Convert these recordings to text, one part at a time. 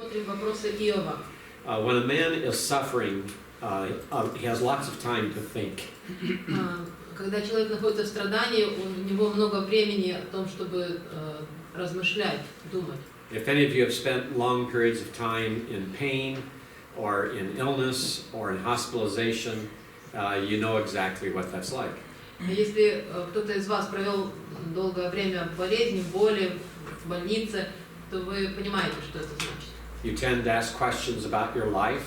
Смотрим вопросы Иова. When a man is suffering, he has lots of time to think. Когда человек находится в страдании, у него много времени о том, чтобы размышлять, думать. If any of you have spent long periods of time in pain, or in illness, or in hospitalization, you know exactly what that's like. Если кто-то из вас провел долгое время в болезни, в боли, в больнице, то вы понимаете, что это значит. You tend to ask questions about your life.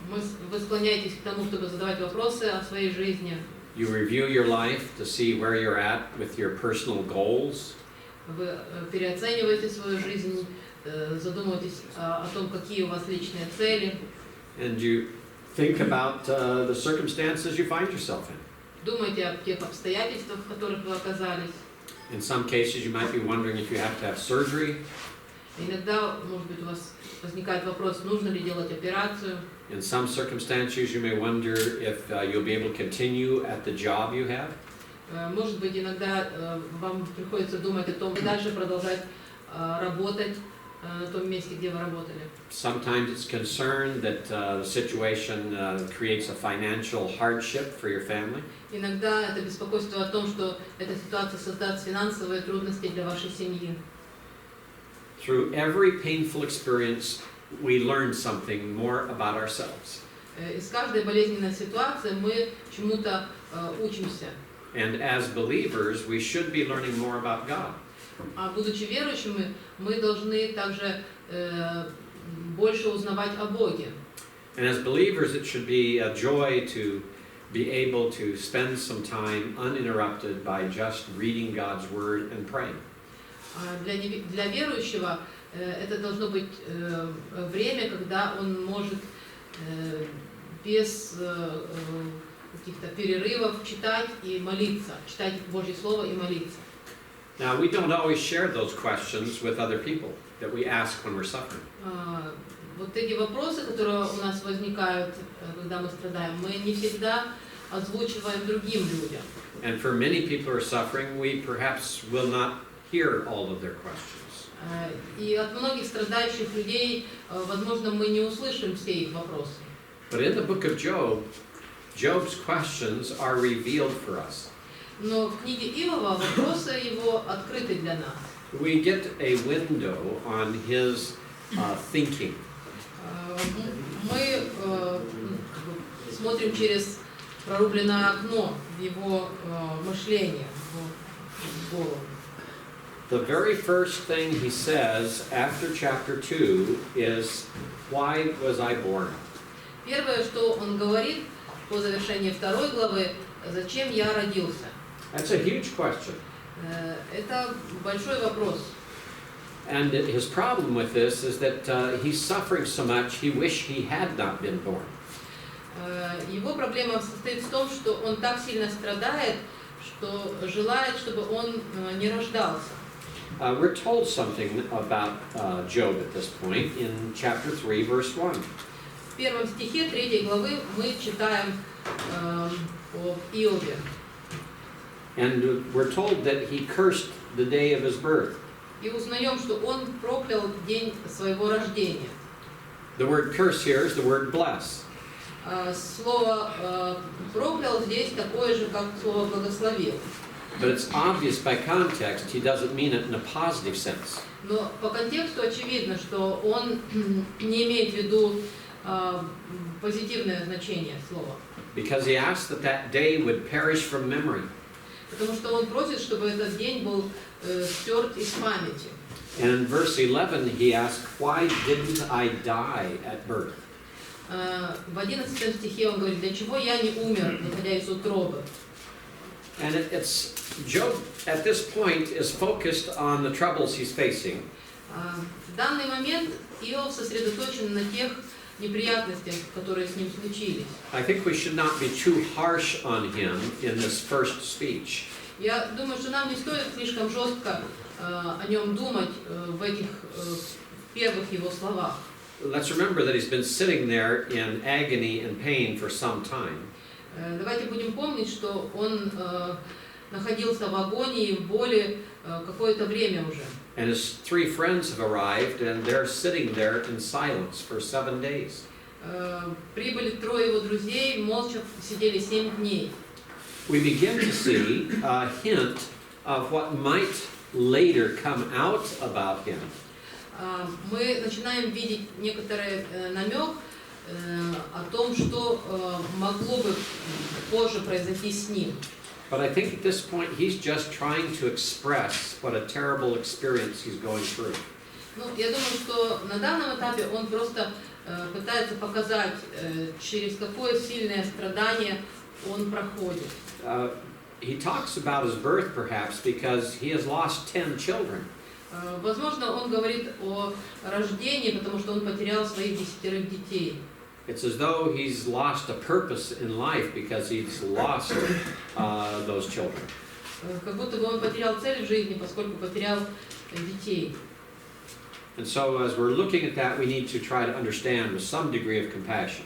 Вы склоняетесь к тому, чтобы задавать вопросы о своей жизни. You review your life to see where you're at with your personal goals. Вы переоцениваете свою жизнь, задумываетесь о том, какие у вас личные цели. And you think about the circumstances you find yourself in. Думайте о тех обстоятельствах, в которых вы оказались. In some cases, you might be wondering if you have to have surgery. Иногда, может быть, у вас возникает вопрос, нужно ли делать операцию. In some circumstances, you may wonder if you'll be able to continue at the job you have. Может быть, иногда вам приходится думать о том, дальше продолжать работать на том месте, где вы работали. Sometimes it's concerned that the situation creates a financial hardship for your family. Иногда это беспокойство о том, что эта ситуация создаст финансовые трудности для вашей семьи. Through every painful experience, we learn something more about ourselves. Из каждой болезненной ситуации мы чему-то учимся. And as believers, we should be learning more about God. А будучи верующими, мы должны также больше узнавать о Боге. And as believers, it should be a joy to be able to spend some time uninterrupted by just reading God's Word and praying. Для верующего это должно быть время, когда он может без каких-то перерывов читать и молиться, читать Божье Слово и молиться. Now, we don't always share those questions with other people that we ask when we're suffering. Вот эти вопросы, которые у нас возникают, когда мы страдаем, мы не всегда озвучиваем другим людям. And for many people who are suffering, we perhaps will not hear all of their questions. И от многих страдающих людей, возможно, мы не услышим все их вопросы. But in the book of Job, Job's questions are revealed for us. Но в книге Иова вопросы его открыты для нас. We get a window on his thinking. Мы смотрим через прорубленное окно в его мышление, в голову. The very first thing he says after chapter 2 is, "Why was I born?" Первое, что он говорит по завершении второй главы, зачем я родился? That's a huge question. Это большой вопрос. And his problem with this is that he's suffering so much, he wish he had not been born. Его проблема состоит в том, что он так сильно страдает, что желает, чтобы он не рождался. We're told something about Job at this point in chapter 3, verse 1. В первом стихе 3 главы мы читаем об Иове. And we're told that he cursed the day of his birth. И узнаем, что он проклял день своего рождения. The word curse here is the word bless. Слово проклял здесь такое же, как слово благословил. But it's obvious by context he doesn't mean it in a positive sense. Но по контексту очевидно, что он не имеет в виду позитивное значение слова. Because he asked that that day would perish from memory. Потому что он просит, чтобы этот день был стерт из памяти. And in verse 11 he asked, "Why didn't I die at birth?" В 11 стихе он говорит, для чего я не умер, выходя из утробы. And it's Job at this point is focused on the troubles he's facing. В данный момент Иов сосредоточен на тех неприятностях, которые с ним случились. I think we should not be too harsh on him in this first speech. Я думаю, что нам не стоит слишком жестко о нем думать в этих первых его словах. Let's remember that he's been sitting there in agony and pain for some time. Давайте будем помнить, что он находился в агонии, в боли какое-то время уже. And his 3 friends have arrived, and they're sitting there in silence for 7 days. Прибыли 3 его друзей, молча сидели 7 дней. We begin to see a hint of what might later come out about him. Мы начинаем видеть некоторый намек о том, что могло бы позже произойти с ним. But I think at this point he's just trying to express what a terrible experience he's going through. Ну, я думаю, что на данном этапе он просто пытается показать, через какое сильное страдание он проходит. He talks about his birth perhaps because he has lost 10 children. Возможно, он говорит о рождении, потому что он потерял своих 10 детей. It's as though he's lost a purpose in life because he's lost those children. Как будто бы он потерял цель в жизни, поскольку потерял детей. And so as we're looking at that, we need to try to understand with some degree of compassion.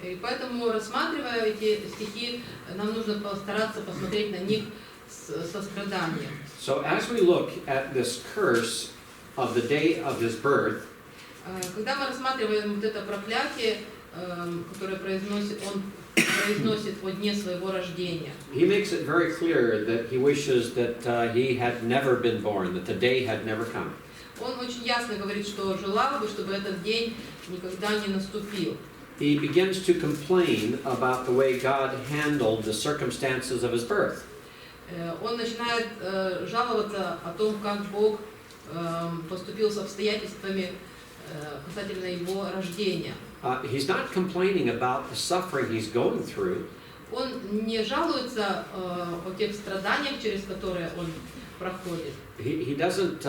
И поэтому, рассматривая эти стихи, нам нужно постараться посмотреть на них с состраданием. So as we look at this curse of the day of his birth, когда мы рассматриваем вот это проклятие, которое он произносит о дне своего рождения, he makes it very clear that he wishes that he had never been born, that the day had never come. Он очень ясно говорит, что желал бы, чтобы этот день никогда не наступил. He begins to complain about the way God handled the circumstances of his birth. Он начинает жаловаться о том, как Бог поступил с обстоятельствами касательно его рождения. He's not complaining about the suffering he's going through. Он не жалуется о тех страданиях, через которые он проходит. He doesn't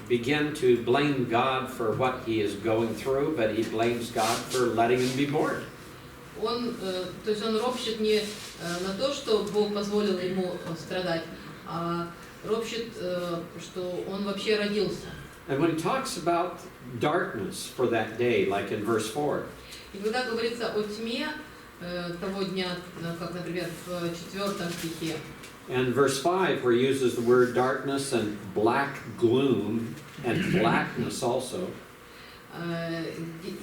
begin to blame God for what he is going through, but he blames God for letting him be born. То есть он ропщет не на то, что Бог позволил ему страдать, а ропщет, что он вообще родился. And when he talks about darkness for that day, like in verse 4, И когда говорится о тьме того дня, как, например, в 4 стихе, and verse 5, where he uses the word darkness and black gloom and blackness also,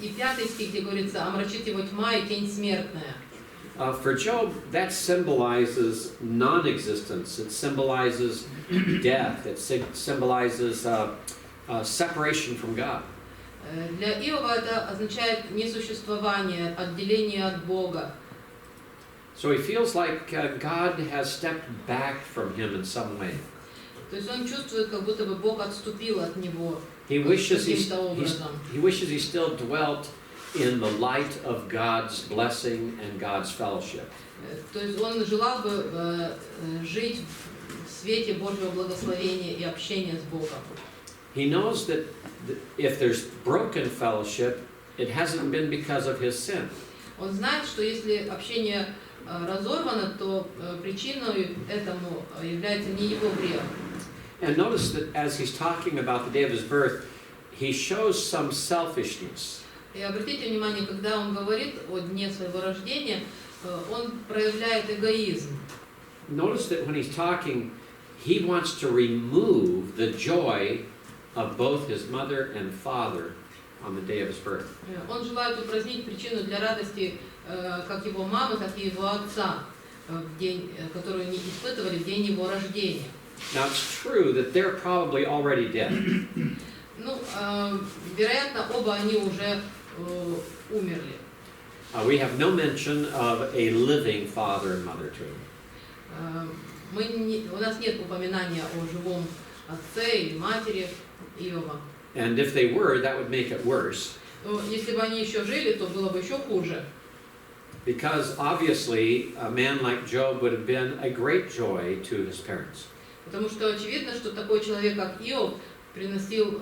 и 5 стих, где говорится, омрачит его тьма и тень смертная. for Job, that symbolizes non-existence. It symbolizes death. It symbolizes separation from God. Для Иова это означает несуществование, отделение от Бога. So he feels like God has stepped back from him in some way. То есть он чувствует, как будто бы Бог отступил от него He wishes каким-то образом. he still dwelt in the light of God's blessing and God's fellowship. То есть он желал бы жить в свете Божьего благословения и общения с Богом. He knows that if there's broken fellowship, it hasn't been because of his sin. Он знает, что если общение разорвано, то причиной этому является не его грех. And notice that as he's talking about the day of his birth, he shows some selfishness. И обратите внимание, когда он говорит о дне своего рождения, он проявляет эгоизм. Notice that when he's talking, he wants to remove the joy of both his mother and father on the day of his birth. Он желает упразднить причину для радости как его мамы, так и его отца, в день, которую они испытывали в день его рождения. Now it's true that they're probably already dead. Ну, вероятно, оба они уже умерли. We have no mention of a living father and mother to him. У нас нет упоминания о живом отце или матери Иова. And if they were, that would make it worse. Если бы они еще жили, то было бы еще хуже. Because obviously, a man like Job would have been a great joy to his parents. Потому что очевидно, что такой человек, как Иов, приносил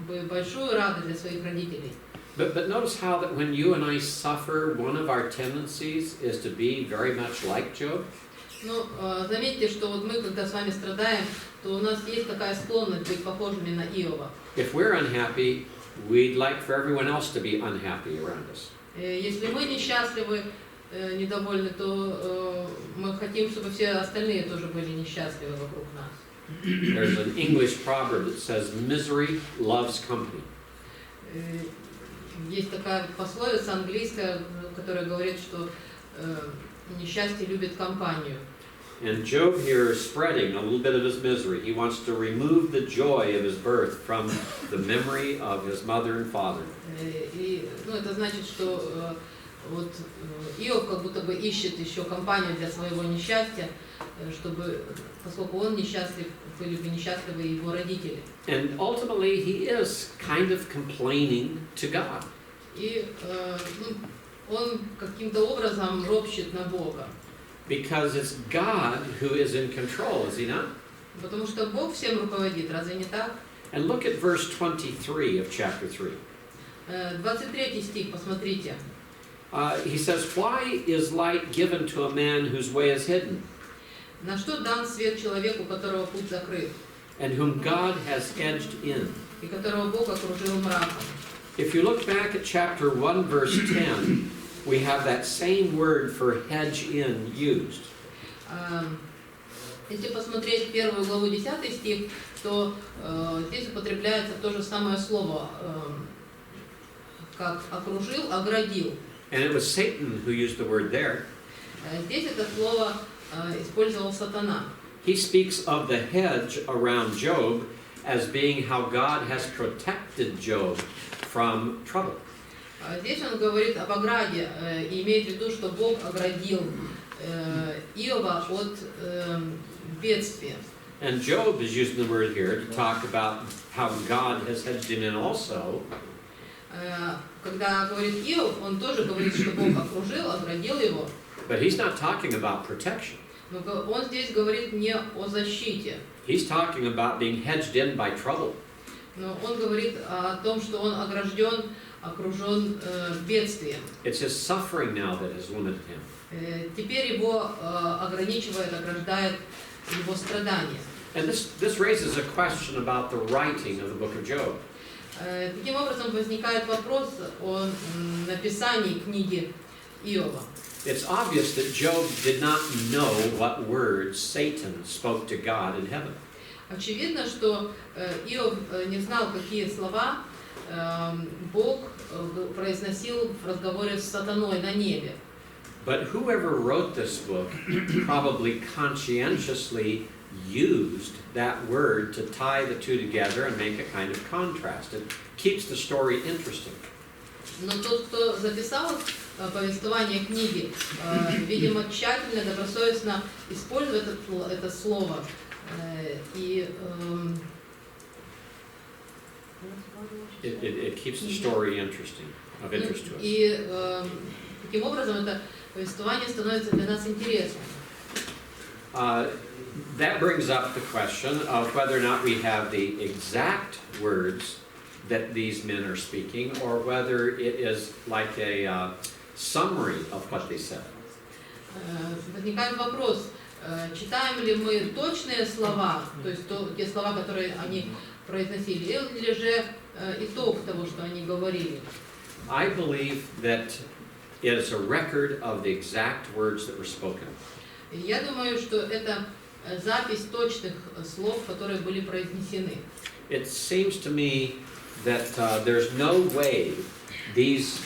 бы большую радость для своих родителей. But notice how that when you and I suffer, one of our tendencies is to be very much like Job. Но заметьте, что вот мы, когда с вами страдаем, то у нас есть такая склонность быть похожими на Иова. If we're unhappy, we'd like for everyone else to be unhappy around us. Если мы несчастливы, недовольны, то мы хотим, чтобы все остальные тоже были несчастливы вокруг нас. There's an English proverb that says, misery loves company. Есть такая пословица английская, которая говорит, что несчастье любит компанию. And Job here is spreading a little bit of his misery. He wants to remove the joy of his birth from the memory of his mother and father. И, это значит, что вот Иов как будто бы ищет еще компанию для своего несчастья, чтобы, поскольку он несчастлив, были бы несчастливы его родители. And ultimately he is kind of complaining to God. И он каким-то образом ропщет на Бога. Because it's God who is in control, is he not? Потому что Бог всем руководит, разве не так? And look at verse 23 of chapter 3. 23 стих, посмотрите. He says, why is light given to a man whose way is hidden? На что дан свет человеку, у которого путь закрыт, And whom God has edged in. и которого Бог окружил мраком? If you look back at chapter 1, verse 10, we have that same word for hedge in used. Если посмотреть первую главу 10 стих, то здесь употребляется то же самое слово, как окружил, оградил. And it was Satan who used the word there. Здесь это слово использовал сатана. He speaks of the hedge around Job as being how God has protected Job from trouble. Здесь он говорит об ограде и имеет в виду, что Бог оградил Иова от бедствия. And Job is using the word here to talk about how God has hedged him in also. Когда говорит Иов, он тоже говорит, что Бог окружил, оградил его. But he's not talking about protection. Но он здесь говорит не о защите. He's talking about being hedged in by trouble. Но он говорит о том, что он огражден, окружен бедствием. It's his suffering now that has limited him. Теперь его ограничивает, ограждает его страдания. And this raises a question about the writing of the book of Job. Таким образом возникает вопрос о написании книги Иова. It's obvious that Job did not know what words Satan spoke to God in heaven. Очевидно, что Иов не знал, какие слова Бог произносил в разговоре с сатаной на небе. But whoever wrote this book probably conscientiously used that word to tie the two together and make a kind of contrast. It keeps the story interesting. Но тот, кто записал повествование книги, видимо, тщательно, добросовестно использует это слово. И It keeps the story interesting, of interest to us. И таким образом это повествование становится для нас интересным. That brings up the question of whether or not we have the exact words that these men are speaking, or whether it is like a summary of what they said. Возникает вопрос, читаем ли мы точные слова, то есть те слова, которые они произносили, или же итог того, что они говорили. I believe that it is a record of the exact words that were spoken. Я думаю, что это запись точных слов, которые были произнесены. It seems to me that there's no way these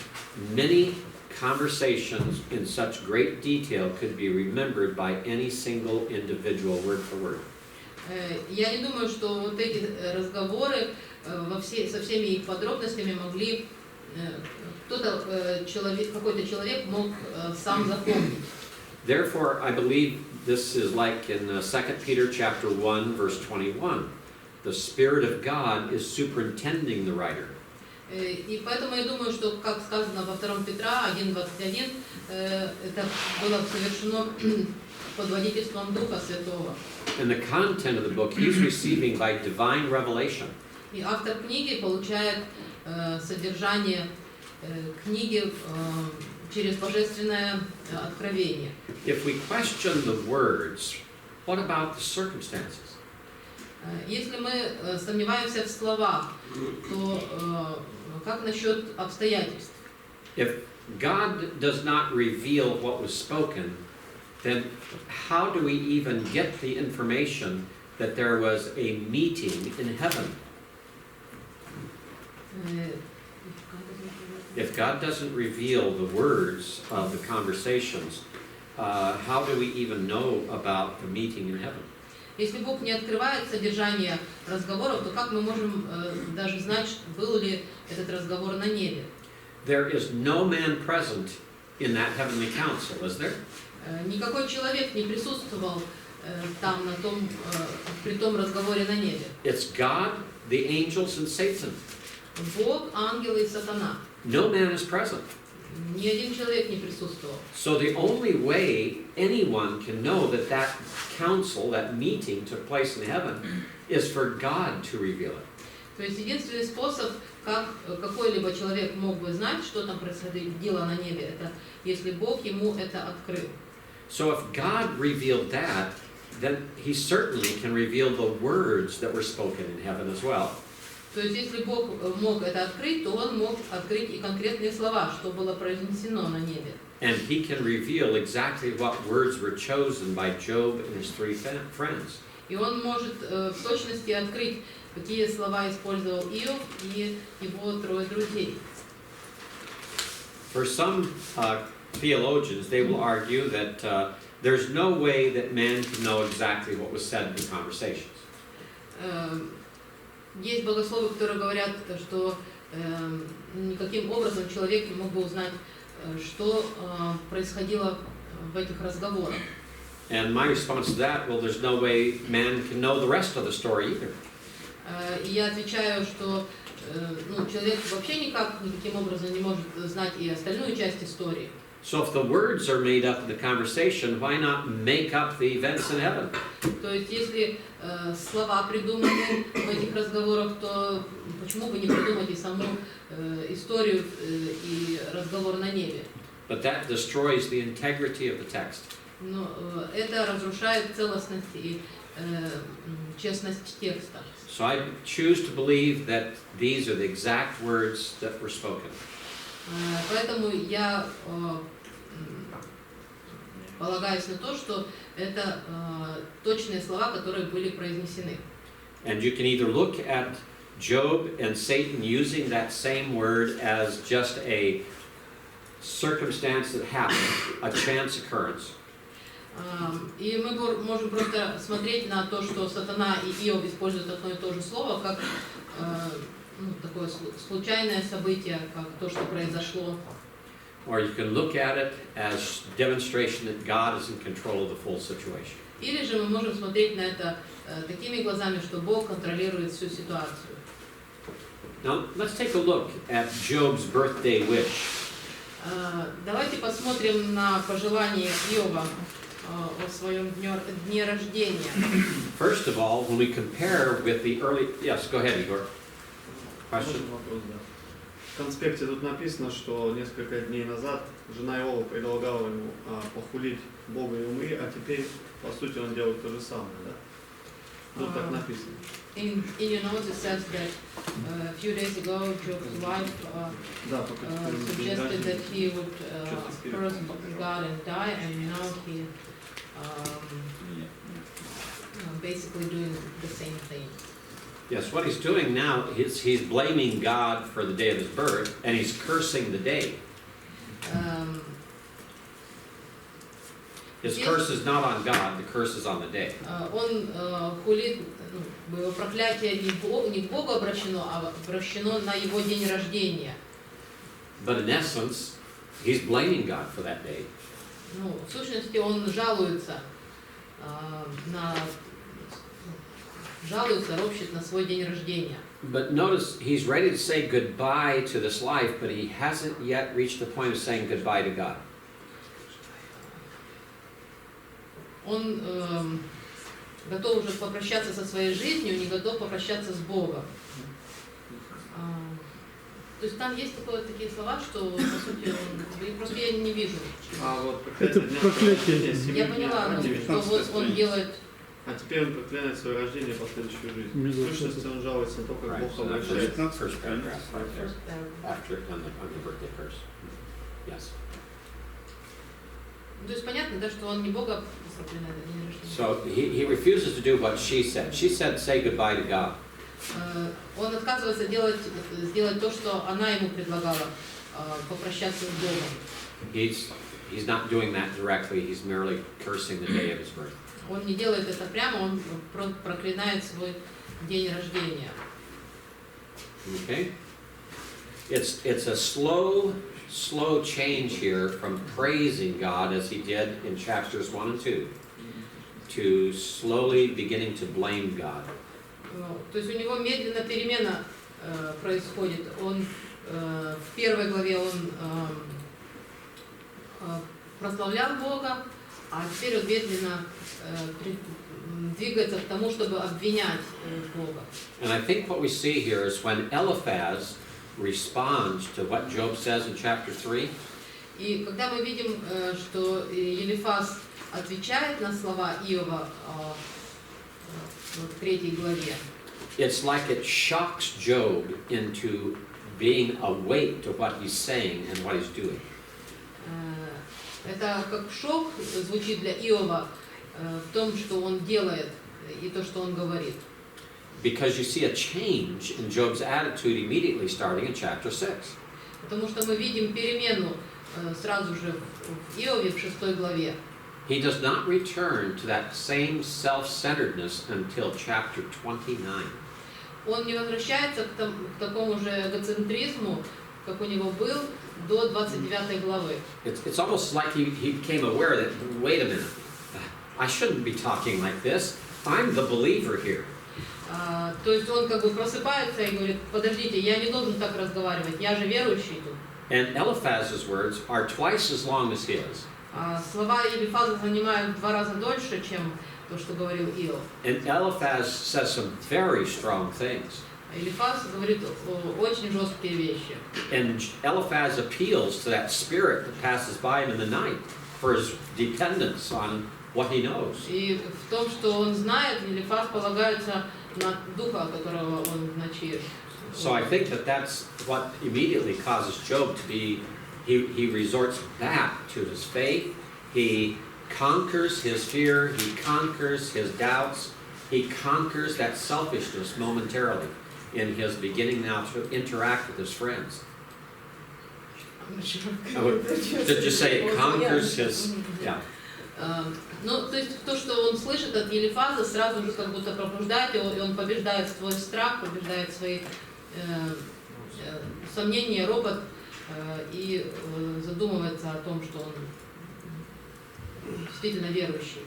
many conversations in such great detail could be remembered by any single individual word for word. Я не думаю, что вот эти разговоры со всеми их подробностями могли какой-то человек мог сам запомнить. Therefore, I believe this is like in 2 Peter chapter 1, verse 21. The Spirit of God is superintending the writer. И поэтому я думаю, что, как сказано во 2 Петра 1:21, это было совершено под водительством Духа Святого. And the content of the book he's receiving by divine revelation. И автор книги получает содержание книги через божественное откровение. If we question the words, what about the circumstances? Если мы сомневаемся в словах, то как насчет обстоятельств? If God does not reveal what was spoken, then how do we even get the information that there was a meeting in heaven. If God doesn't reveal the words of the conversations, how do we even know about the meeting in heaven? Если Бог не открывает содержание разговоров, то как мы можем даже знать, был ли этот разговор на небе? There is no man present in that heavenly council, is there? Никакой человек не присутствовал там, при том разговоре на небе. It's God, the angels, and Satan. Бог, ангелы и сатана. No man is present. Ни один человек не присутствовал. So the only way anyone can know that that council, that meeting took place in heaven, is for God to reveal it. То есть единственный способ, как какой-либо человек мог бы знать, что там происходило на небе, это если Бог ему это открыл. So if God revealed that, then He certainly can reveal the words that were spoken in heaven as well. То есть если Бог мог это открыть, то Он мог открыть и конкретные слова, что было произнесено на небе. And He can reveal exactly what words were chosen by Job and his 3 friends. И Он может в точности открыть, какие слова использовал Иов и его 3 друзей. For some theologians, they will argue that there's no way that man can know exactly what was said in the conversations. Есть богословы, которые говорят, что никаким образом человек не мог бы узнать, что происходило в этих разговорах. And my response to that, well, there's no way man can know the rest of the story either. И я отвечаю, что человек вообще никаким образом не может знать и остальную часть истории. So if the words are made up in the conversation, why not make up the events in heaven? То есть, если слова придуманы в этих разговорах, то почему бы не придумать и саму историю и разговор на небе? But that destroys the integrity of the text. Но это разрушает целостность и честность текста. So I choose to believe that these are the exact words that were spoken. Поэтому я полагаюсь на то, что это точные слова, которые были произнесены. And you can either look at Job and Satan using that same word as just a circumstance that happened, a chance occurrence. И мы можем просто смотреть на то, что сатана и Иов используют одно и то же слово, как такое случайное событие, как то, что произошло. Or you can look at it as demonstration that God is in control of the full situation. Или же мы можем смотреть на это такими глазами, что Бог контролирует всю ситуацию. Now, let's take a look at Job's birthday wish. Давайте посмотрим на пожелание Иова о своем дне рождения. First of all, when we compare with the early... Yes, go ahead, Igor. Question? В конспекте тут написано, что несколько дней назад жена Иова предлагала ему похулить Бога и умы, а теперь, по сути, он делает то же самое, да? Тут так написано. In your notes it says that a few days ago Job's wife suggested that he would curse God and die, and now he basically doing the same thing. Yes, what he's doing now is he's blaming God for the day of his birth, and he's cursing the day. His curse is not on God, the curse is on the day. Он хулит, его проклятие не к Богу обращено, а обращено на его день рождения. But in essence, he's blaming God for that day. В сущности, он жалуется, ропщет на свой день рождения. But notice, he's ready to say goodbye to this life, but he hasn't yet reached the point of saying goodbye to God. Он готов уже попрощаться со своей жизнью, не готов попрощаться с Богом. То есть там есть такие слова, что, по сути, просто я не вижу. Это проклятие. Я поняла, что вот он делает... А теперь он проклинает свое рождение и последующую жизнь. В сущности, он жалуется на то, как Бог обращается. First paragraph, right there, after on the birthday curse. Yes. То есть понятно, да, что он не Бога проклинает, а день рождения. So he refuses to do what she said. She said, say goodbye to God. Он отказывается сделать то, что она ему предлагала, попрощаться с Богом. He's not doing that directly. He's merely cursing the day of his birth. Он не делает это прямо, он проклинает свой день рождения. Okay? It's a slow change here from praising God as he did in chapters 1 and 2 to slowly beginning to blame God. То есть у него медленно перемена происходит. Он в первой главе он прославлял Бога, а теперь он медленно двигается к тому, чтобы обвинять Бога. And I think what we see here is when Eliphaz responds to what Job says in chapter 3. И когда мы видим, что Елифаз отвечает на слова Иова в 3 главе, It's like it shocks Job into being awake to what he's saying and what he's doing. это как шок звучит для Иова в том, что он делает и то, что он говорит. Because you see a change in Job's attitude immediately starting in chapter 6. Потому что мы видим перемену сразу же в Иове в 6 главе. He does not return to that same self-centeredness until chapter 29. Он не возвращается к такому же эгоцентризму, как у него был, до 29 главы. It's almost like he became aware that, wait a minute, I shouldn't be talking like this. I'm the believer here. То есть он как бы просыпается и говорит, подождите, я не должен так разговаривать, я же верующий тут. And Eliphaz's words are twice as long as his. Слова Елифаза занимают в 2 раза дольше, чем то, что говорил Иов. And Eliphaz says some very strong things. Елифаз говорит очень жесткие вещи. And Eliphaz appeals to that spirit that passes by him in the night for his dependence on what he knows. И в том, что он знает, Елифаз полагается на духа, которого он в ночи. So I think that's what immediately causes Job to be, he resorts back to his faith. He conquers his fear. He conquers his doubts. He conquers that selfishness momentarily in his beginning now to interact with his friends. Did you say it conquers his, yeah. Ну, то есть то, что он слышит от Елифаза, сразу же как будто пробуждает его, и он побеждает свой страх, побеждает свои сомнения, робот, и задумывается о том, что он действительно верующий.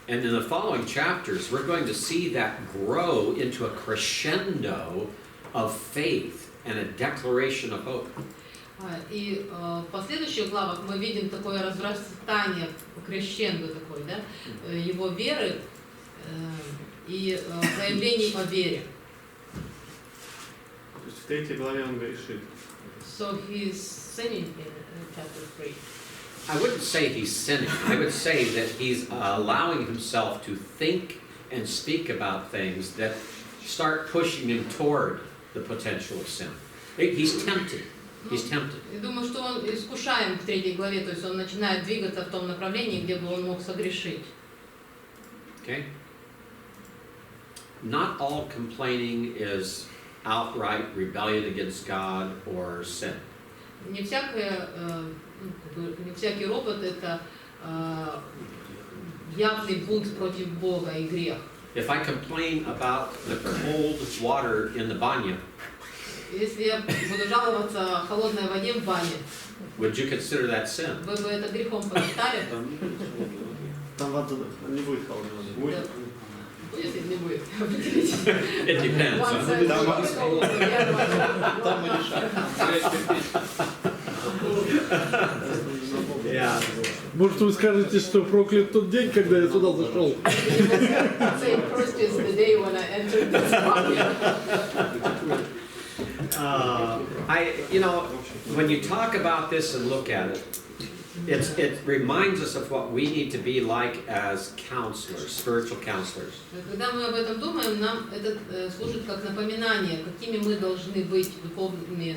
And in the following chapters, we're going to see that grow into a crescendo of faith and a declaration of hope. И в последующих главах мы видим такое разрастание, крещендо такое, да, его веры и заявлений о вере. То есть в 3 главе он грешит. So he's sinning in chapter 3. I wouldn't say he's sinning. I would say that he's allowing himself to think and speak about things that start pushing him toward the potential of sin. He's tempted. He's tempted. Я думаю, что он искушаем в 3 главе, то есть он начинает двигаться в том направлении, где бы он мог согрешить. Okay? Not all complaining is outright rebellion against God or sin. Не всякий ропот это явный бунт против Бога и грех. If I complain about the cold water in the banya, Если я буду жаловаться о холодной воде в бане, would you consider that sin? вы бы это грехом посчитали? Там вода не будет холодной воды. Будет? Будет или не будет? It depends. One side будет холодной, я думаю. Там мы решаем. Yeah. Может, вы скажете, что проклят тот день, когда я сюда зашел? Say first is the day when I entered this body. When you talk about this and look at it, it reminds us of what we need to be like as counselors, spiritual counselors. Когда мы об этом думаем, нам это служит как напоминание, какими мы должны быть духовными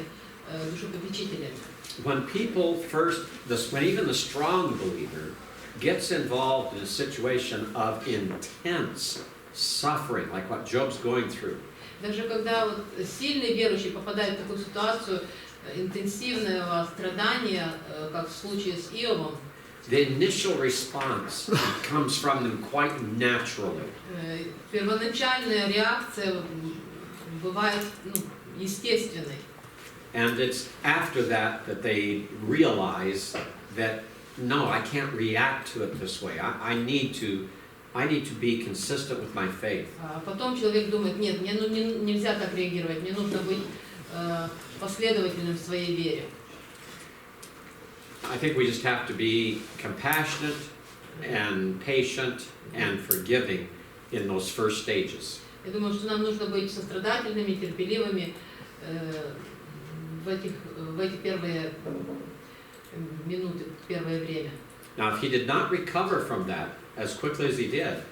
душепопечителями. When people first, when even the strong believer gets involved in a situation of intense suffering, like what Job's going through, Даже когда вот сильный верующий попадает в такую ситуацию интенсивного страдания, как в случае с Иовом, the initial response comes from them quite naturally. Первоначальная реакция бывает естественной. And it's after that that they realize that, no, I can't react to it this way. I need to be consistent with my faith. А потом человек думает, нет, мне нельзя так реагировать, мне нужно быть последовательным в своей вере. I think we just have to be compassionate and patient and forgiving in those first stages. Я думаю, что нам нужно быть сострадательными, терпеливыми в эти первые минуты, первое время. Now, if he did not recover from that as quickly as he did,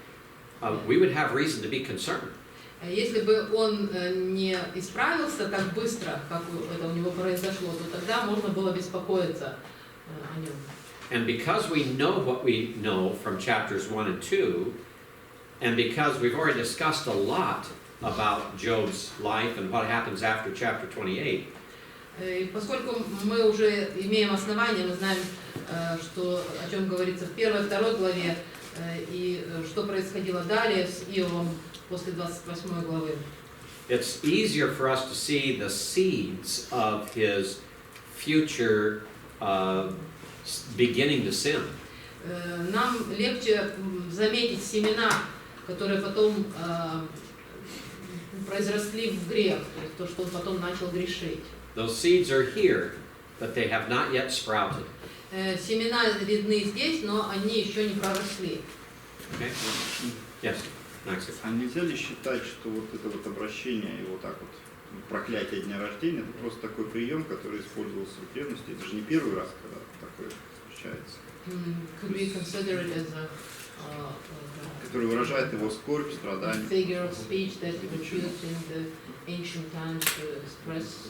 we would have reason to be concerned. Если бы он не исправился так быстро, как это у него произошло, то тогда можно было беспокоиться о нем. And because we know what we know from chapters 1 and 2, and because we've already discussed a lot about Job's life and what happens after chapter 28, И поскольку мы уже имеем основания, мы знаем, что, о чем говорится в 1-2 главе, и что происходило далее с Иовом после 28 главы. it's easier for us to see the seeds of his future beginning to sin. Нам легче заметить семена, которые потом произросли в грех, то есть то, что он потом начал грешить. Those seeds are here, but they have not yet sprouted. Семена видны здесь, но они еще не проросли. Okay? Yes, Maxim. А нельзя ли считать, что вот это вот обращение и вот так вот проклятие дня рождения, это просто такой прием, который использовался в древности? Это же не первый раз, когда такое встречается. Could we consider it as a Который выражает его скорбь, страдания. figure of speech that was used in the ancient times to express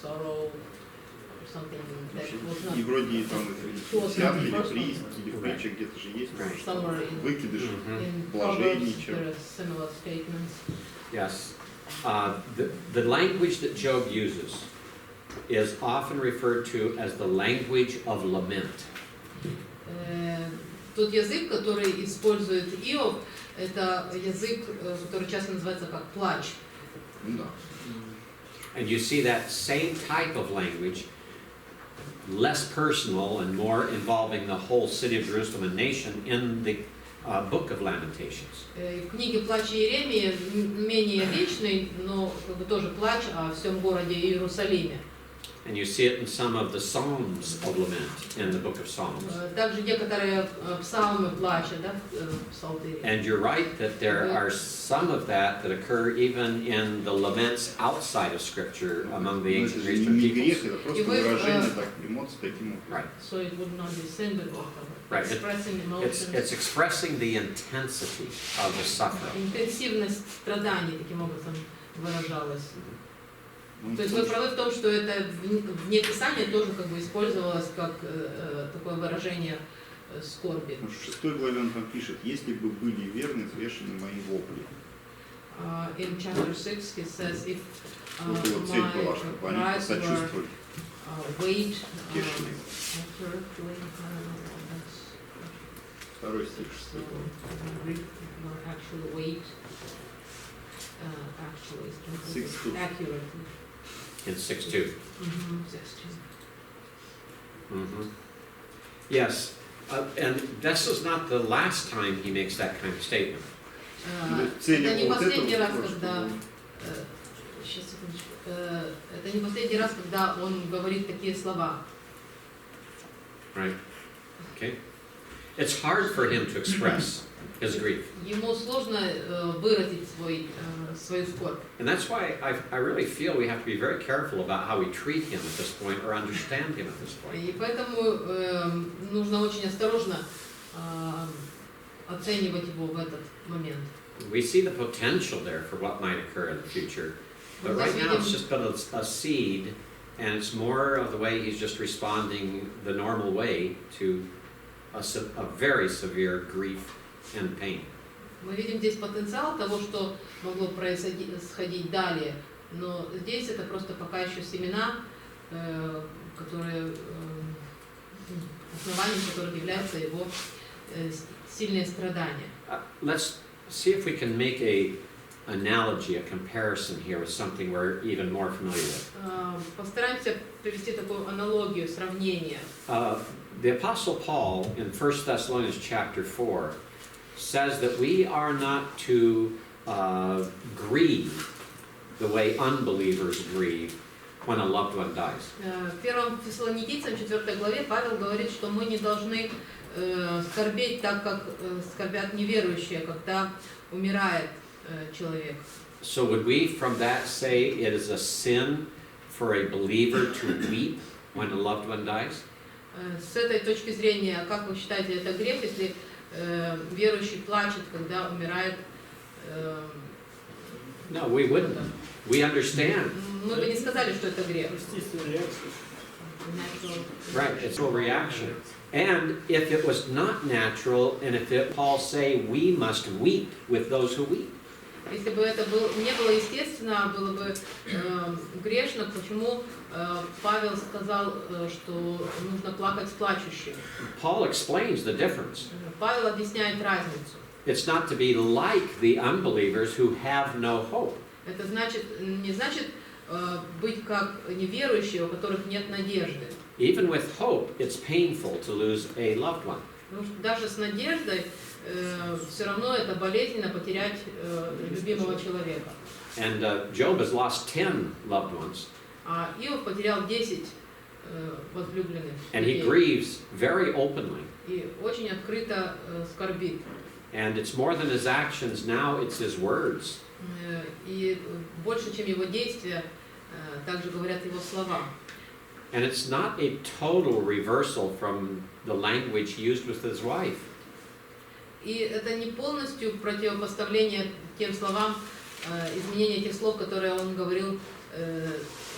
sorrow or something that was not И вроде там в Сиатле или прииске, или в притчах где-то же есть somewhere in выкидыш, in блажений, Proverbs чем. there are similar statements. Yes. The language that Job uses is often referred to as the language of lament. Тот язык, который использует Иов, это язык, который часто называется как плач. Ну да. And you see that same type of language, less personal and more involving the whole city of Jerusalem and nation, in the book of Lamentations. В книге «Плач Иеремии» менее личный, но как бы тоже плач о всем городе Иерусалиме. And you see it in some of the Psalms of lament in the book of Psalms. Также некоторые псалмы плача, да, в Псалтире. And you're right that there are some of that occur even in the laments outside of Scripture among the Но ancient это же Near Eastern не грех, peoples. это просто И вы, выражение так, эмоций таким образом. Right. So it would not be sin, but Right. expressing emotions. It's expressing the intensity of the suffering. Интенсивность страданий таким образом выражалась. Ну, То есть вы правы в том, что это вне Писания тоже как бы использовалось как такое выражение скорби. В 6 главе он там пишет: «Если бы были верны, взвешены мои вопли». In chapter 6 he says, if Вот его цель была, my чтобы они cries were посочувствовали. weight, Тешили. Второй стих 6 главы. actual weight, actually, 6:2. accurate. In 6:2. 6:2. Yes, and this is not the last time he makes that kind of statement. Цель Это не его вот последний раз, этого, когда сейчас, секундочку. Это не последний раз, когда он говорит такие слова. Right? Okay? It's hard for him to express his grief. Ему сложно выразить свою скорбь. And that's why I really feel we have to be very careful about how we treat him at this point or understand him at this point. И поэтому нужно очень осторожно оценивать его в этот момент. We see the potential there for what might occur in the future, but right now it's just been a seed, and it's more of the way he's just responding the normal way to a very severe grief and pain. Мы видим здесь потенциал того, что могло происходить далее, но здесь это просто пока еще семена, которые, основанием которых являются его сильные страдания. Let's see if we can make a analogy, a comparison here with something we're even more familiar with. Постараемся привести такую аналогию, сравнение. The Apostle Paul in 1 Thessalonians chapter 4 says that we are not to grieve the way unbelievers grieve when a loved one dies. В 1 Фессалоникийцам 4 главе Павел говорит, что мы не должны скорбеть так, как скорбят неверующие, когда умирает человек. So would we from that say it is a sin for a believer to weep when a loved one dies? С этой точки зрения, как вы считаете, это грех, если верующий плачет, когда умирает? No, we wouldn't. We understand. Мы бы не сказали, что это грех. Right, it's a reaction. And if it was not natural, and if it, Paul say we must weep with those who weep. Если бы это не было естественно, было бы грешно, почему Павел сказал, что нужно плакать с плачущими? Paul explains the difference. Павел объясняет разницу. It's not to be like the unbelievers who have no hope. Это не значит быть как неверующие, у которых нет надежды. Even with hope, it's painful to lose a loved one. Потому что даже с надеждой все равно это болезненно потерять любимого человека. And Job has lost 10 loved ones. А Иов потерял 10 возлюбленных. And he grieves very openly. И очень открыто скорбит. And it's more than his actions, now it's his words. И больше, чем его действия, также говорят его слова. And it's not a total reversal from the language used with his wife. И это не полностью противопоставление тем словам, изменение тех слов, которые он говорил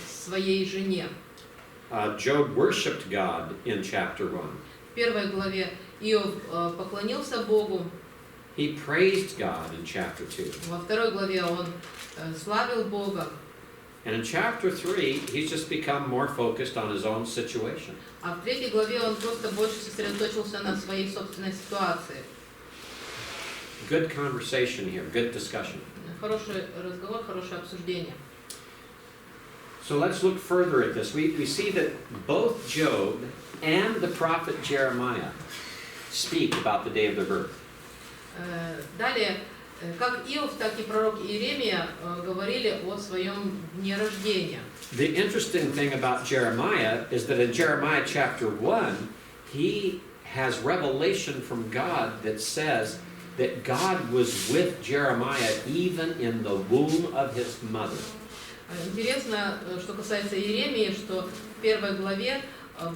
своей жене. Job worshipped God in chapter 1. В первой главе Иов поклонился Богу. He praised God in chapter 2. Во второй главе он славил Бога. And in chapter 3, he's just become more focused on his own situation. А в третьей главе он просто больше сосредоточился на своей собственной ситуации. Good conversation here, good discussion. Хороший разговор, хорошее обсуждение. So let's look further at this. We see that both Job and the prophet Jeremiah speak about the day of their birth. Далее, как Иов, так и пророк Иеремия говорили о своем дне рождения. The interesting thing about Jeremiah is that in Jeremiah chapter 1, he has revelation from God that says that God was with Jeremiah even in the womb of his mother. Интересно, что касается Иеремии, что в первой главе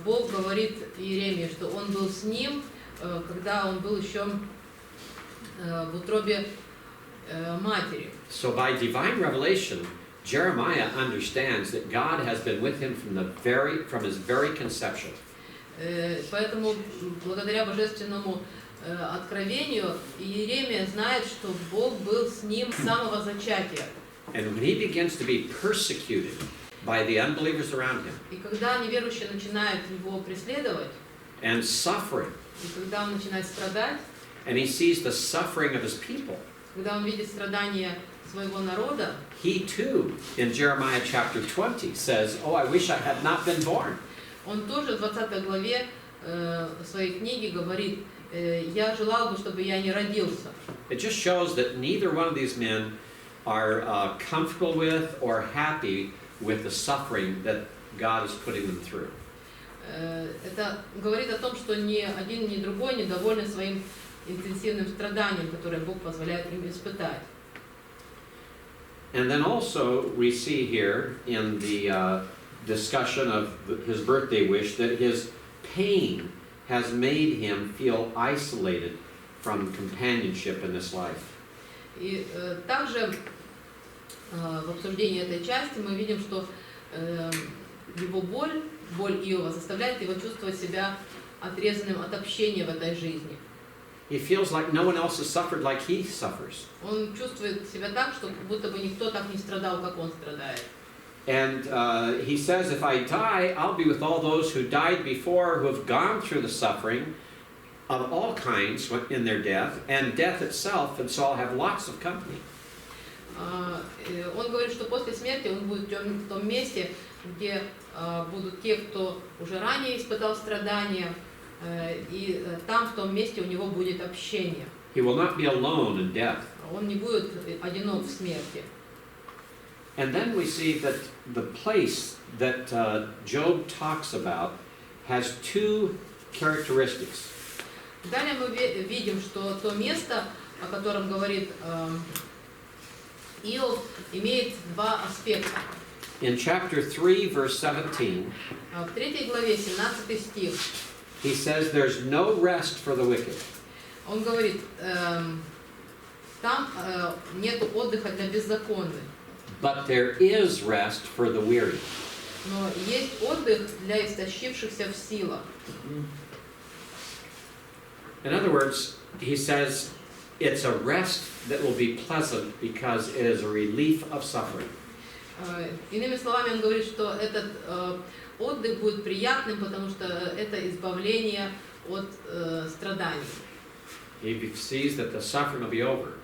Бог говорит Иеремии, что он был с ним, когда он был еще в утробе матери. So by divine revelation, Jeremiah understands that God has been with him from his very conception. Поэтому благодаря божественному откровению Иеремия знает, что Бог был с ним с самого зачатия. And when he begins to be persecuted by the unbelievers around him, И когда неверующие начинают его преследовать, and suffering, и когда он начинает страдать, and he sees the suffering of his people, когда он видит страдания своего народа, he too, in Jeremiah chapter 20, says, "Oh, I wish I had not been born." он тоже в 20 главе своей книги говорит: «Я желал бы, чтобы я не родился». It just shows that neither one of these men are comfortable with or happy with the suffering that God is putting them through. Это говорит о том, что ни один, ни другой не довольны своим интенсивным страданием, которое Бог позволяет им испытать. And then also we see here in the discussion of his birthday wish that his pain has made him feel isolated from companionship in this life. И также в обсуждении этой части мы видим, что его боль Иова заставляет его чувствовать себя отрезанным от общения в этой жизни. He feels like no one else has suffered like he suffers. Он чувствует себя так, что как будто бы никто так не страдал, как он страдает. And he says, if I die, I'll be with all those who died before, who have gone through the suffering of all kinds in their death, and death itself, and so I'll have lots of company. Он говорит, что после смерти он будет в том месте, где будут те, кто уже ранее испытал страдания, и там в том месте у него будет общение. He will not be alone in death. Он не будет одинок в смерти. And then we see that the place that Job talks about has two characteristics. Далее мы видим, что то место, о котором говорит Иов, имеет два аспекта. In chapter 3, verse 17, В 3 главе, 17 стих, he says there's no rest for the wicked. он говорит, там нет отдыха для беззаконных, But there is rest for the weary. но есть отдых для истощившихся в силах. In other words, he says it's a rest that will be pleasant because it is a relief of suffering. Иными словами, он говорит, что этот отдых будет приятным, потому что это избавление от страданий. He sees that the suffering will be over.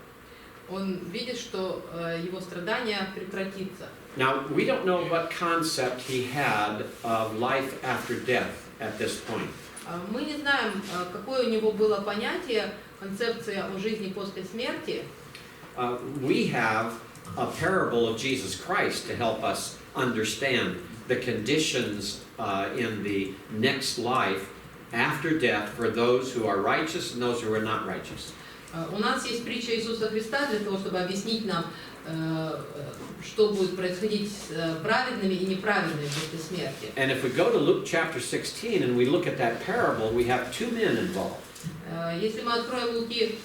Он видит, что его страдания прекратится. Now, we don't know what concept he had of life after death at this point. Мы не знаем, какое у него было понятие, концепция о жизни после смерти. We have a parable of Jesus Christ to help us understand the conditions in the next life after death for those who are righteous and those who are not righteous. У нас есть притча Иисуса Христа для того, чтобы объяснить нам, что будет происходить с праведными и неправедными после смерти. And if we go to Luke chapter 16 and we look at that parable, we have two men involved. Если мы откроем Луки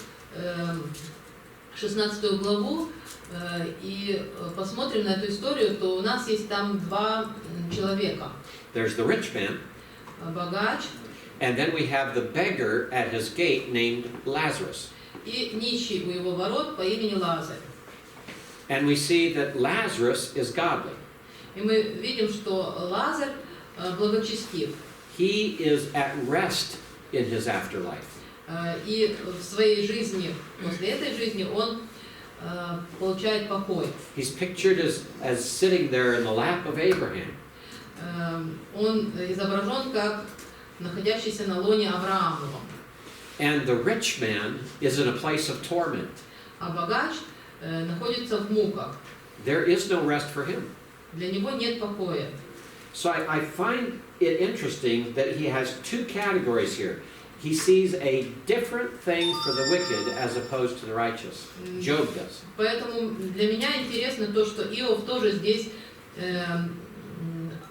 16 главу и посмотрим на эту историю, то у нас есть там два человека. There's the rich man, Богач and then we have the beggar at his gate named Lazarus. и нищий у его ворот по имени Лазарь. And we see that Lazarus is godly. И мы видим, что Лазарь благочестив. He is at rest in his afterlife. И в своей жизни, после этой жизни, он получает покой. He's pictured as sitting there in the lap of Abraham. Он изображен как находящийся на лоне Авраамовом. And the rich man is in a place of torment. А богач находится в муках. There is no rest for him. Для него нет покоя. So I find it interesting that he has two categories here. He sees a different thing for the wicked as opposed to the righteous. Job does. Поэтому для меня интересно то, что Иов тоже здесь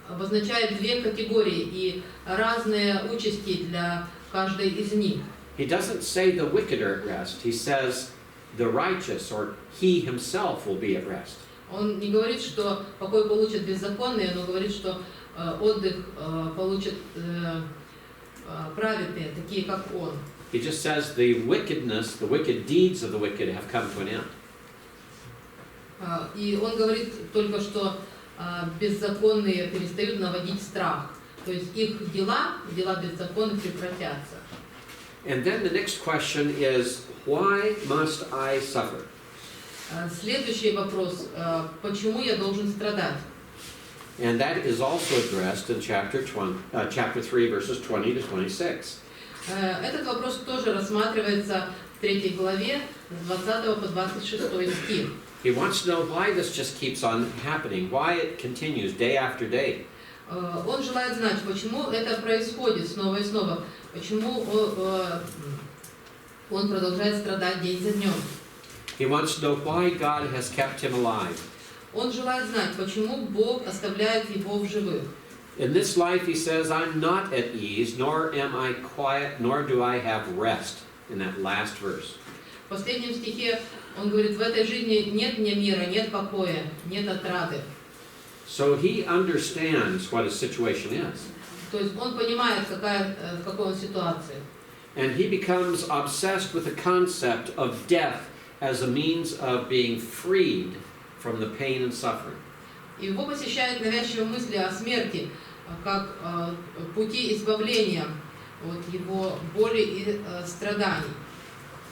обозначает две категории и разные участи для каждой из них. He doesn't say the wicked are at rest. He says the righteous or he himself will be at rest. Он не говорит, что покой получат беззаконные, но говорит, что отдых получат праведные, такие как он. He just says the wickedness, the wicked deeds of the wicked have come to an end. И он говорит только, что беззаконные перестают наводить страх. То есть их дела беззаконных прекратятся. And then the next question is, why must I suffer? Следующий вопрос. Почему я должен страдать? And that is also addressed in chapter 3, verses 20 to 26. Этот вопрос тоже рассматривается в 3 главе с 20 по 26 стих. He wants to know why this just keeps on happening, why it continues day after day. Он желает знать, почему это происходит снова и снова, почему он продолжает страдать день за днем. He wants to know why God has kept him alive. Он желает знать, почему Бог оставляет его в живых. In this life, he says, I'm not at ease, nor am I quiet, nor do I have rest, in that last verse. В последнем стихе он говорит, в этой жизни нет мне мира, нет покоя, нет отрады. So he understands what his situation is. То есть он понимает, в какой он ситуации. And he becomes obsessed with the concept of death as a means of being freed from the pain and suffering. И его посещают навязчивые мысли о смерти, как пути избавления от его боли и страданий.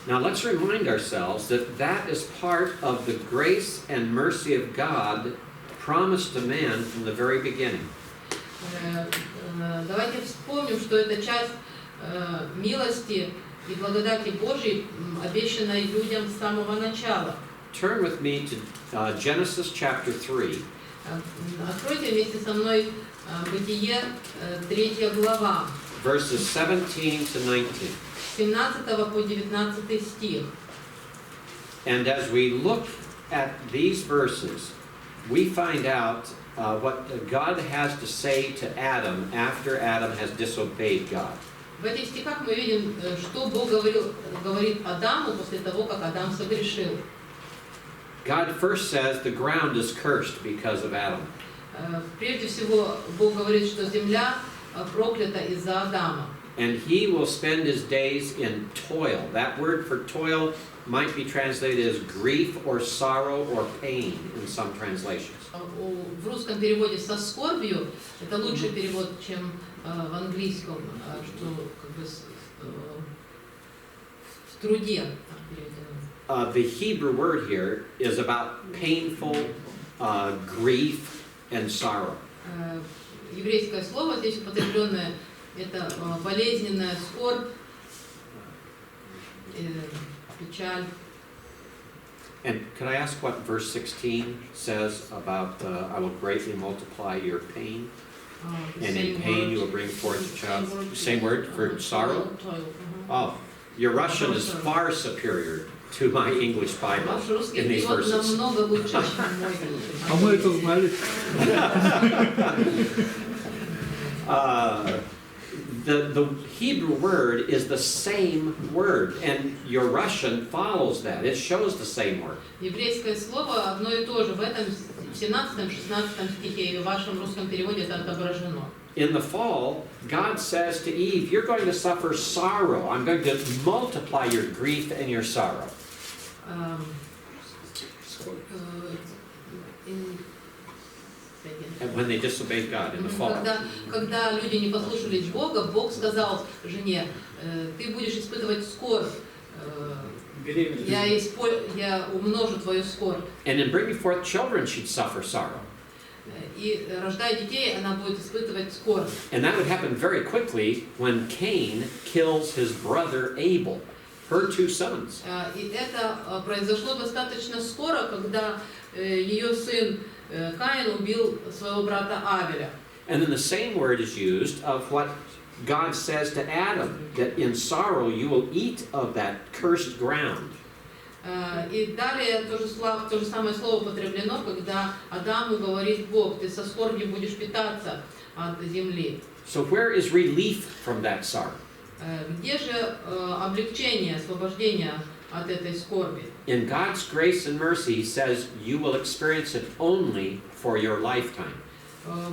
Now let's remind ourselves that that is part of the grace and mercy of God promised to man from the very beginning. Давайте вспомним, что это часть милости и благодати Божьей, обещанной людям с самого начала. Turn with me to Genesis chapter 3. Откройте вместе со мной Бытие, 3 глава, Verses 17 to 19. 17 по 19 стих. And as we look at these verses, we find out what God has to say to Adam after Adam has disobeyed God. В этих стихах мы видим, что Бог говорит Адаму после того, как Адам согрешил. God first says the ground is cursed because of Adam. Прежде всего, Бог говорит, что земля проклята из-за Адама. And he will spend his days in toil. That word for toil might be translated as grief or sorrow or pain in some translations. В русском переводе со скорбью это лучший перевод, чем в английском, что как бы в труде. The Hebrew word here is about painful grief and sorrow. Еврейское слово здесь употребленное это болезненная скорбь, печаль. And could I ask what verse 16 says about I will greatly multiply your pain? And in pain you will bring forth a child. Same word for sorrow? Oh, your Russian is far superior to my English Bible in these verses. А мы это знали. The Hebrew word is the same word, and your Russian follows that. It shows the same word. Еврейское слово одно и то же в этом 17-16 стихе, и в вашем русском переводе это отображено. In the fall, God says to Eve, you're going to suffer sorrow. I'm going to multiply your grief and your sorrow. And when they disobeyed God in the fall. Когда люди не послушались Бога, Бог сказал жене, ты будешь испытывать скорбь. Я умножу твою скорбь. And in bringing forth children, she'd suffer sorrow. И рождая детей, она будет испытывать скорбь. And that would happen very quickly when Cain kills his brother Abel, her two sons. И это произошло достаточно скоро, когда ее сын Каин убил своего брата Авеля. And then the same word is used of what God says to Adam, that in sorrow you will eat of that cursed ground. И далее то же самое слово употреблено, когда Адаму говорит Бог, ты со скорбью будешь питаться от земли. So where is relief from that sorrow? Где же облегчение, освобождение от этой скорби? In God's grace and mercy, He says you will experience it only for your lifetime.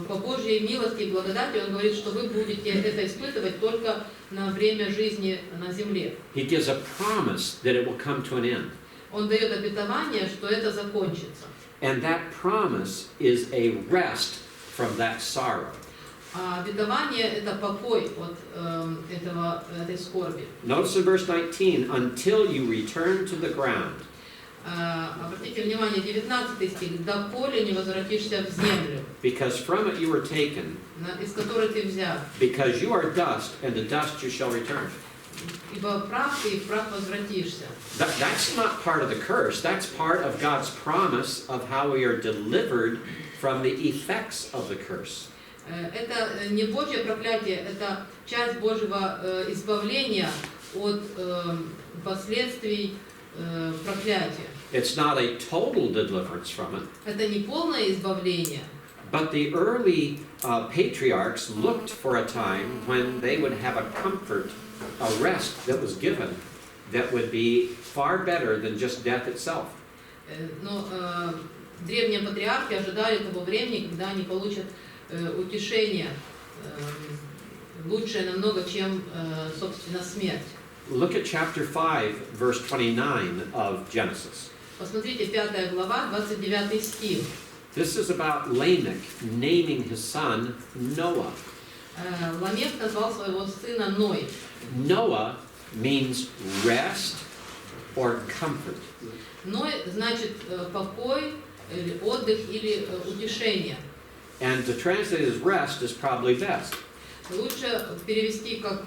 По Божьей милости и благодати Он говорит, что вы будете это испытывать только на время жизни на земле. He gives a promise that it will come to an end. Он дает обетование, что это закончится. And that promise is a rest from that sorrow. А обетование – это покой от этой скорби. Notice in verse 19, until you return to the ground. Обратите внимание, 19 стих. «Доколе не возвратишься в землю, Because from it you were taken, из которой ты взят, because you are dust, and to dust you shall return». ибо прах ты и в прах возвратишься». That's not part of the curse. That's part of God's promise of how we are delivered from the effects of the curse. Это не Божье проклятие, это часть Божьего избавления от последствий проклятия. It's not a total deliverance from it. Это не полное избавление. But the early patriarchs looked for a time when they would have a comfort, a rest that was given that would be far better than just death itself. Но древние патриархи ожидали того времени, когда они получат утешение лучшее намного, чем, собственно, смерть. Look at chapter 5, verse 29 of Genesis. Посмотрите, 5 глава, 29 стих. This is about Lamech naming his son Noah. Ламех назвал своего сына Ной. Noah means rest or comfort. Ной значит покой, отдых или утешение. And to translate as rest is probably best. Лучше перевести как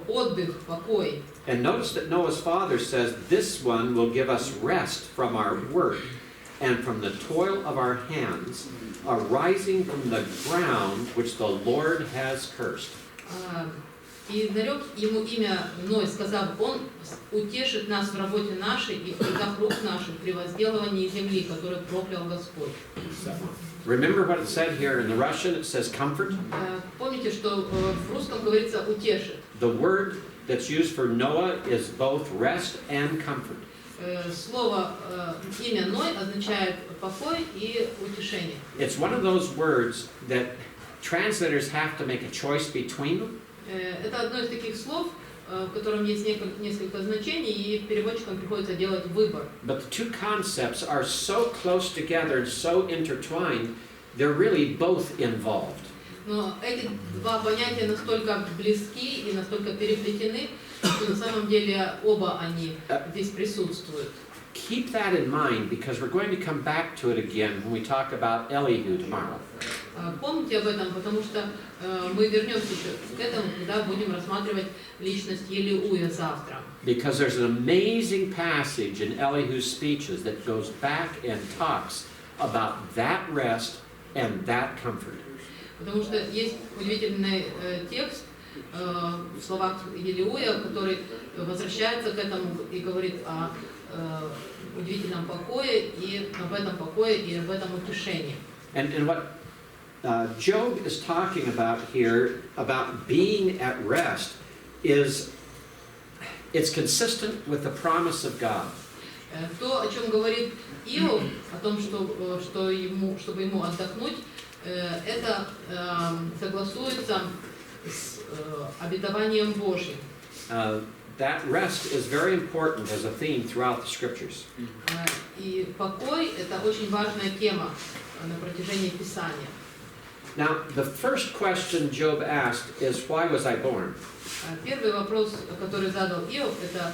отдых, покой. And notice that Noah's father says, this one will give us rest from our work and from the toil of our hands, arising from the ground which the Lord has cursed. И нарек ему имя Ной, сказав, он утешит нас в работе нашей и в трудах рук наших при возделывании земли, которую проклял Господь. Remember what it said here in the Russian? It says comfort. Помните, что в русском говорится утешит. The word that's used for Noah is both rest and comfort. Слово имя Ной означает покой и утешение. It's one of those words that translators have to make a choice between them. Это одно из таких слов, в котором есть несколько значений, и переводчикам приходится делать выбор. But the two concepts are so close together and so intertwined, they're really both involved. Но эти два понятия настолько близки и настолько переплетены, что на самом деле оба они здесь присутствуют. Keep that in mind because we're going to come back to it again when we talk about Elihu tomorrow. Помните об этом, потому что мы вернемся еще к этому, когда будем рассматривать личность Елиуя завтра. Because there's an amazing passage in Elihu's speeches that goes back and talks about that rest and that comfort. Потому что есть удивительный текст в словах Елиуя, который возвращается к этому и говорит о удивительном покое, и об этом покое, и об этом утешении. And what Job is talking about here, about being at rest, is it's consistent with the promise of God. То, о чем говорит Иов, о том, чтобы ему отдохнуть, это согласуется с обетованием Божьим. That rest is very important as a theme throughout the scriptures. И покой – это очень важная тема на протяжении Писания. Now, the first question Job asked is, why was I born? Первый вопрос, который задал Иов, это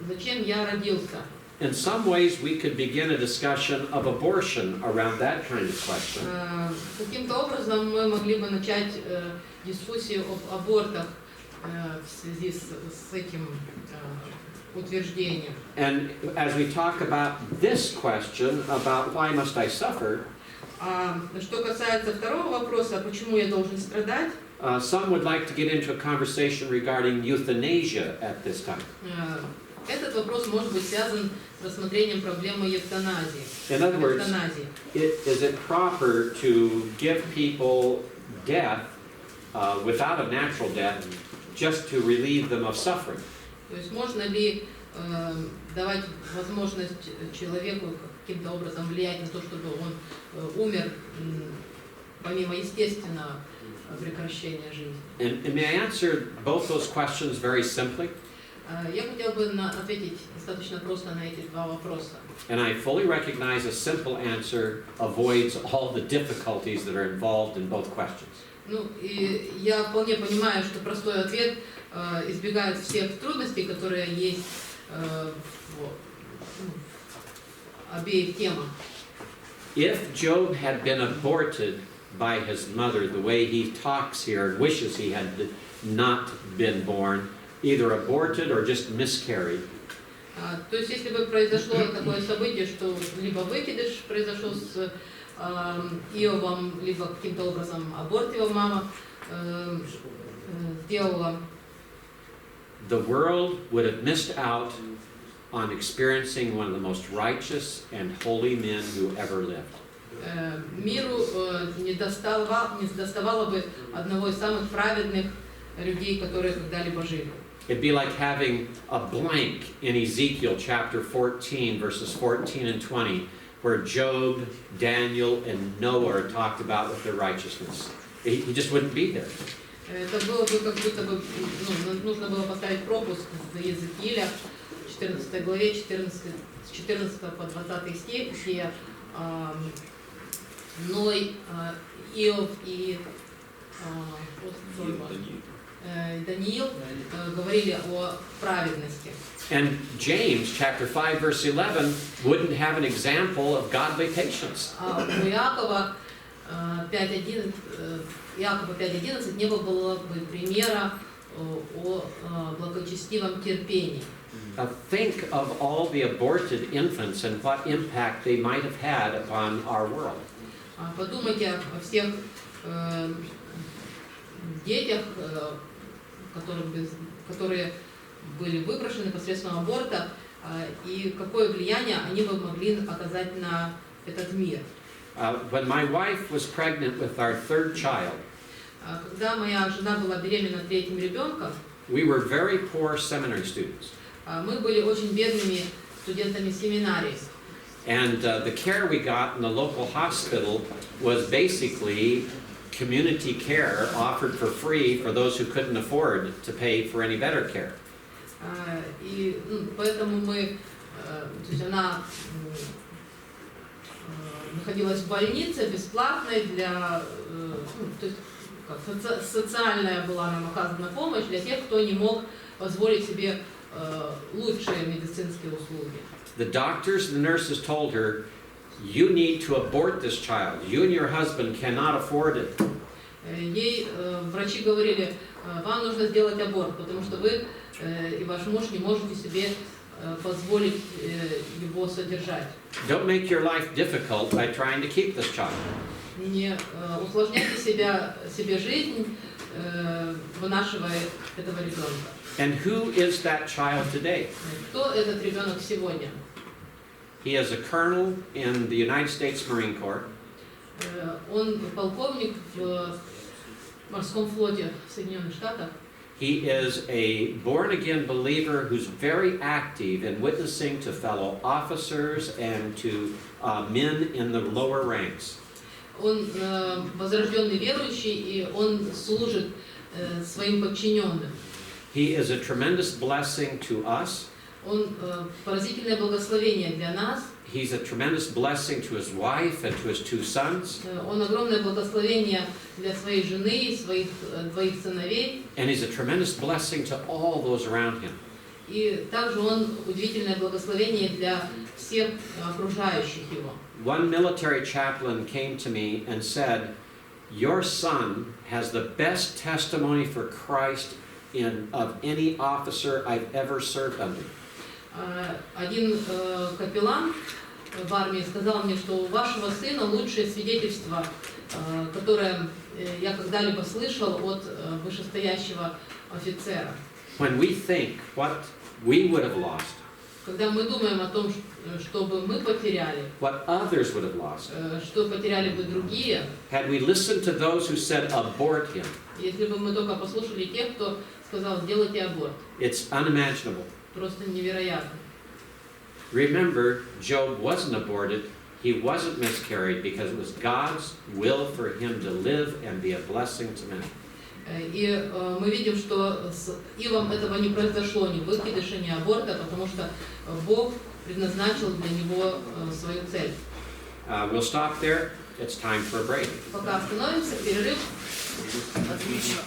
зачем я родился? In some ways, we could begin a discussion of abortion around that kind of question. Каким-то образом мы могли бы начать дискуссию об абортах в связи с этим утверждением. And as we talk about this question about why must I suffer, Что касается второго вопроса, почему я должен страдать, some would like to get into a conversation regarding euthanasia at this time. этот вопрос может быть связан с рассмотрением проблемы эвтаназии. In other words, is it proper to give people death without a natural death just to relieve them of suffering? То есть можно ли давать возможность человеку каким-то образом влиять на то, чтобы он умер помимо естественного прекращения жизни? And may I answer both those questions very simply? Я хотел бы ответить достаточно просто на эти два вопроса. And I fully recognize a simple answer avoids all the difficulties that are involved in both questions. Ну, и я вполне понимаю, что простой ответ избегает всех трудностей, которые есть в обеих темах. If Job had been aborted by his mother the way he talks here and wishes he had not been born, either aborted or just miscarried, То есть, если бы произошло такое событие, что либо выкидыш произошел с Иовом, либо каким-то образом аборт его мама сделала, the world would have missed out on experiencing one of the most righteous and holy men who ever lived. Миру не доставало бы одного из самых праведных людей, которые когда-либо жили. It'd be like having a blank in Ezekiel chapter 14, verses 14 and 20, where Job, Daniel, and Noah are talked about with their righteousness. He just wouldn't be there. Это было бы как будто бы, нужно было поставить пропуск в Иезекииля, 14 главе, с 14 по 20 стих, где Ной, Иов и Даниил говорили о праведности. And James chapter 5 verse 11 wouldn't have an example of godly patience. У Иакова 5.11 не было бы примера о благочестивом терпении. Think of all the aborted infants and what impact they might have had upon our world. Подумайте о всех детях, которые были выброшены посредством аборта, и какое влияние они бы могли оказать на этот мир. When my wife was pregnant with our third child, когда моя жена была беременна третьим ребенком, we were very poor seminary students. Мы были очень бедными студентами семинарии. And the care we got in the local hospital was basically community care offered for free for those who couldn't afford to pay for any better care. И поэтому мы, то есть она находилась в больнице бесплатной для, то есть как, социальная была нам оказана помощь для тех, кто не мог позволить себе лучшие медицинские услуги. The doctors and the nurses told her, "You need to abort this child. You and your husband cannot afford it." Ей врачи говорили, вам нужно сделать аборт, потому что вы и ваш муж не можете себе позволить его содержать. Don't make your life difficult by trying to keep this child. Не усложняйте себе жизнь, вынашивая этого ребенка. And who is that child today? Кто этот ребенок сегодня? He is a colonel in the United States Marine Corps. Он полковник в морском флоте Соединенных Штатов. He is a born-again believer who's very active in witnessing to fellow officers and to men in the lower ranks. Он возрожденный верующий, и он служит своим подчиненным. He is a tremendous blessing to us. Он поразительное благословение для нас. He's a tremendous blessing to his wife and to his two sons. Он огромное благословение для своей жены и своих двоих сыновей. And he's a tremendous blessing to all those around him. И также он удивительное благословение для всех окружающих его. One military chaplain came to me and said, "Your son has the best testimony for Christ of any officer I've ever served under." Один капеллан в армии сказал мне, что у вашего сына лучшее свидетельство, которое я когда-либо слышал от вышестоящего офицера. When we think what we would have lost, Когда мы думаем о том, что бы мы потеряли, what others would have lost, что потеряли бы другие, had we listened to those who said abort him, если бы мы только послушали тех, кто сказал сделайте аборт, it's unimaginable. просто невероятно. Remember, Job wasn't aborted, he wasn't miscarried because it was God's will for him to live and be a blessing to many. И мы видим, что с Иовом этого не произошло, ни выкидыша, ни аборта, потому что Бог предназначил для него свою цель. We'll stop there. It's time for a break. Пока остановимся, перерыв. Отлично.